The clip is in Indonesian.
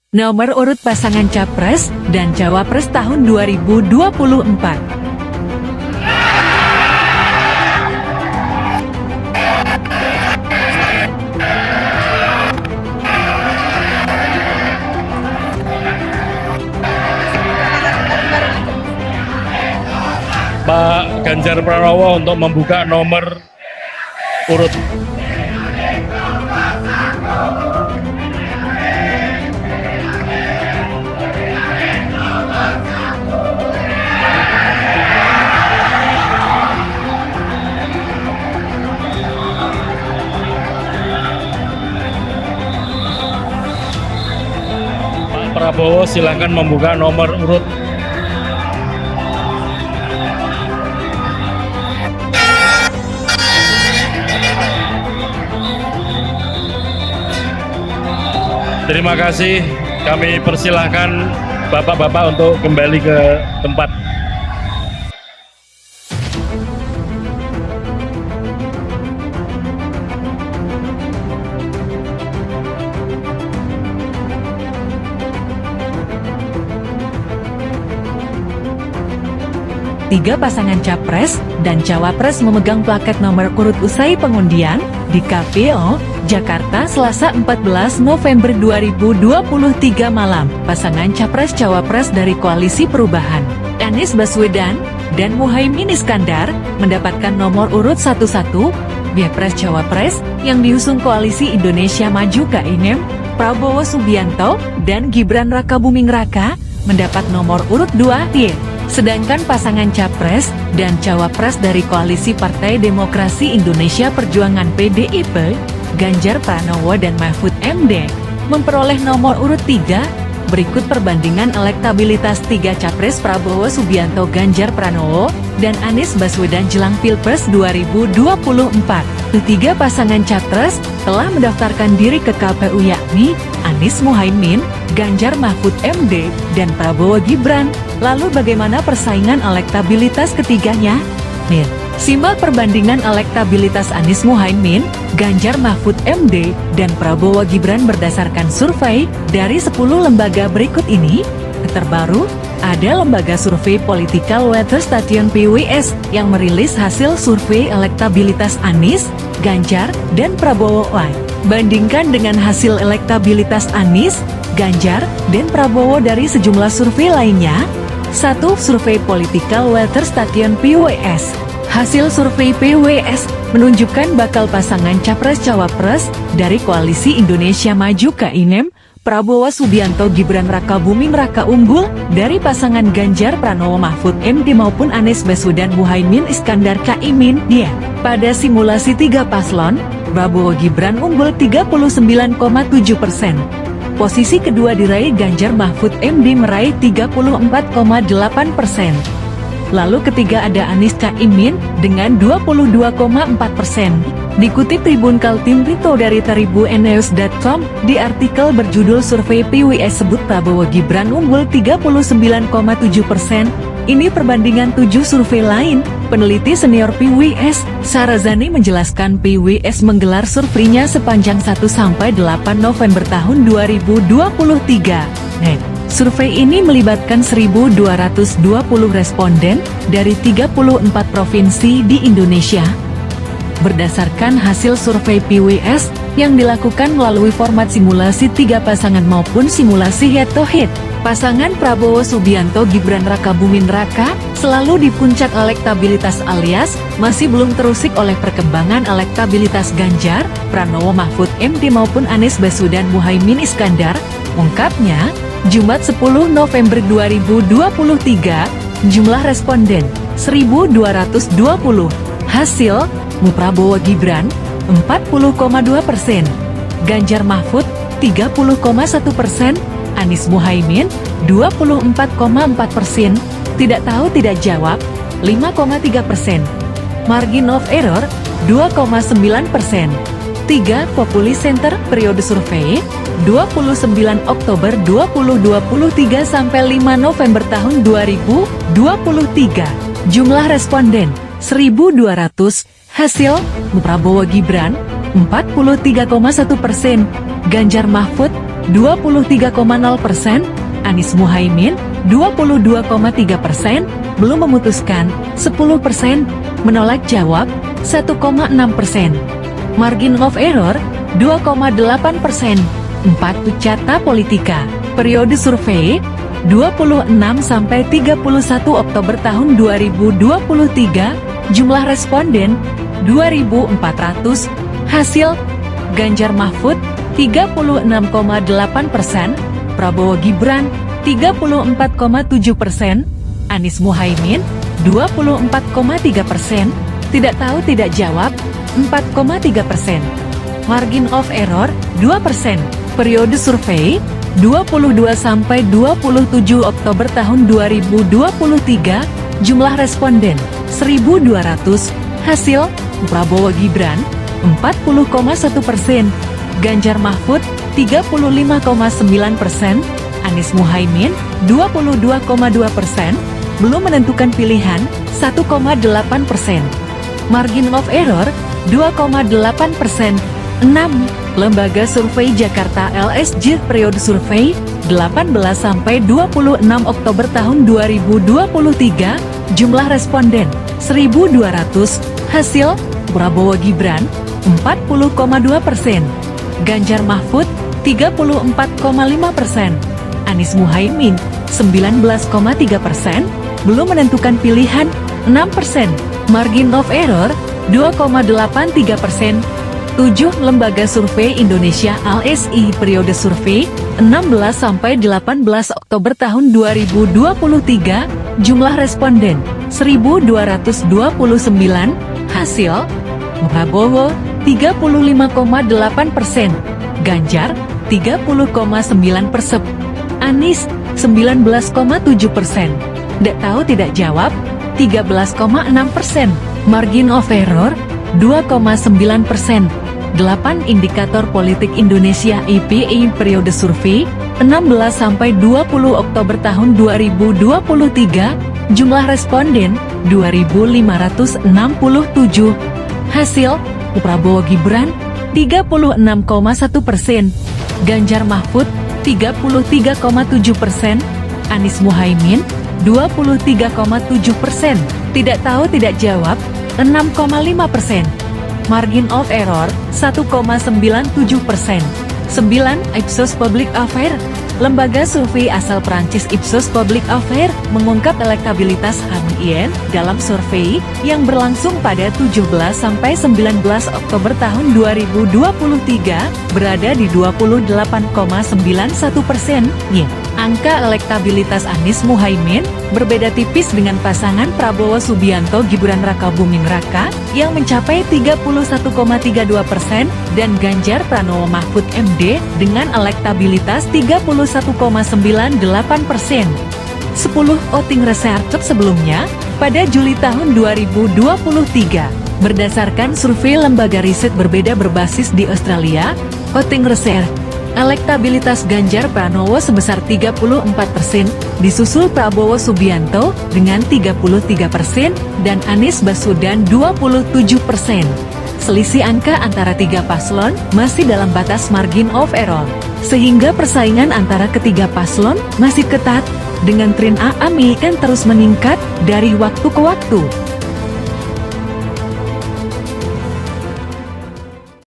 Nomor urut pasangan Capres dan Cawapres tahun 2024. Pak Ganjar Pranowo untuk membuka nomor urut. Pak Prabowo silakan membuka nomor urut. Terima kasih, kami persilahkan bapak-bapak untuk kembali ke tempat. Tiga pasangan Capres dan Cawapres memegang plaket nomor urut usai pengundian di KPU Jakarta Selasa 14 November 2023 malam. Pasangan Capres-Cawapres dari Koalisi Perubahan, Anies Baswedan dan Muhaimin Iskandar, mendapatkan nomor urut 11. Pilpres-Cawapres yang diusung Koalisi Indonesia Maju (KIM), Prabowo Subianto dan Gibran Rakabuming Raka mendapat nomor urut 2. Sedangkan pasangan Capres dan Cawapres dari Koalisi Partai Demokrasi Indonesia Perjuangan (PDIP), Ganjar Pranowo dan Mahfud MD, memperoleh nomor urut 3. Berikut perbandingan elektabilitas tiga Capres Prabowo Subianto, Ganjar Pranowo, dan Anies Baswedan jelang Pilpres 2024. Ketiga pasangan Capres telah mendaftarkan diri ke KPU, yakni Anies Muhaimin, Ganjar Mahfud MD, dan Prabowo Gibran. Lalu bagaimana persaingan elektabilitas ketiganya? Simak perbandingan elektabilitas Anies Muhaimin, Ganjar Mahfud MD, dan Prabowo Gibran berdasarkan survei dari 10 lembaga berikut ini. Terbaru, ada lembaga survei Political Weather Station PWS yang merilis hasil survei elektabilitas Anies, Ganjar, dan Prabowo. Bandingkan dengan hasil elektabilitas Anies, Ganjar, dan Prabowo dari sejumlah survei lainnya. 1. Survei Political Weather Station PWS. Hasil survei PWS menunjukkan bakal pasangan Capres-Cawapres dari Koalisi Indonesia Maju (KIM), Prabowo Subianto Gibran Rakabuming Raka unggul dari pasangan Ganjar Pranowo Mahfud MD maupun Anies Baswedan Muhaimin Iskandar (KIMIN). Pada simulasi tiga paslon, Prabowo Gibran unggul 39,7%. Posisi kedua diraih Ganjar Mahfud MD meraih 34,8%. Lalu ketiga ada Anies Caimin dengan 22,4%. Dikutip Tribun Kaltim Rito dari Tribunnews.com, di artikel berjudul Survei PWS sebut Prabowo Gibran unggul 39,7%. Ini perbandingan 7 survei lain. Peneliti senior PWS, Sarazani menjelaskan PWS menggelar surveinya sepanjang 1–8 November tahun 2023. Survei ini melibatkan 1.220 responden dari 34 provinsi di Indonesia. Berdasarkan hasil survei PWS yang dilakukan melalui format simulasi tiga pasangan maupun simulasi head-to-head, pasangan Prabowo Subianto Gibran Rakabuming Raka selalu di puncak elektabilitas alias masih belum terusik oleh perkembangan elektabilitas Ganjar, Pranowo Mahfud MD maupun Anies Baswedan Muhaimin Iskandar, ungkapnya. Jumat 10 November 2023, jumlah responden 1.220. Hasil, Prabowo Gibran 40,2%, Ganjar Mahfud 30,1%, Anies Muhaimin 24,4%, tidak tahu tidak jawab 5,3%, margin of error 2,9%. 3. Populi Center periode survei 29 Oktober 2023 sampai 5 November tahun 2023. Jumlah responden 1.200. Hasil, Prabowo Gibran 43,1%, Ganjar Mahfud 23,0%, Anies Muhaimin 22,3%, belum memutuskan 10%, menolak jawab 1,6%. Margin of error 2,8%. 4 Carta Politika. Periode survei 26-31 Oktober tahun 2023. Jumlah responden 2.400. Hasil Ganjar Mahfud 36,8%, Prabowo Gibran 34,7%, Anies Muhaimin 24,3%, tidak tahu tidak jawab 4,3%. Margin of error 2%. Periode survei 22-27 Oktober tahun 2023. Jumlah responden 1.200. Hasil Prabowo Gibran 40,1%, Ganjar Mahfud 35,9%, Anies Muhaimin 22,2%, belum menentukan pilihan 1,8%. Margin of error 2,8%. 6. Lembaga Survei Jakarta LSJ periode survei 18-26 Oktober tahun 2023. Jumlah responden 1.200. Hasil Prabowo Gibran 40,2%, Ganjar Mahfud 34,5%, Anies Muhaimin 19,3%, belum menentukan pilihan 6%. Margin of error 2,83%. 7. Lembaga Survei Indonesia LSI periode survei 16-18 Oktober tahun 2023. Jumlah responden 1.229. Hasil Prabowo 35,8%, Ganjar 30,9%, Anies 19,7%, tidak tahu tidak jawab 13,6%. Margin of error 2,9%. 8. Indikator Politik Indonesia IPI periode survei 16-20 Oktober tahun 2023. Jumlah responden 2.567. Hasil Prabowo Gibran 36,1%, Ganjar Mahfud 33,7%, Anies Muhaimin 23,7%, tidak tahu tidak jawab 6,5%. Margin of error 1,97%. 9. Ipsos Public Affaires. Lembaga survei asal Prancis Ipsos Public Affaires mengungkap elektabilitas HMIN dalam survei yang berlangsung pada 17-19 Oktober tahun 2023 berada di 28,91%. Angka elektabilitas Anies Muhaimin berbeda tipis dengan pasangan Prabowo Subianto Gibran Rakabuming Raka yang mencapai 31,32% dan Ganjar Pranowo Mahfud MD dengan elektabilitas 31,98%. 10. Voting Research sebelumnya, pada Juli tahun 2023, berdasarkan survei lembaga riset berbeda berbasis di Australia, Voting Research, elektabilitas Ganjar Pranowo sebesar 34%, disusul Prabowo Subianto dengan 33% dan Anies Baswedan 27%. Selisih angka antara tiga paslon masih dalam batas margin of error, sehingga persaingan antara ketiga paslon masih ketat, dengan tren AMI kan terus meningkat dari waktu ke waktu.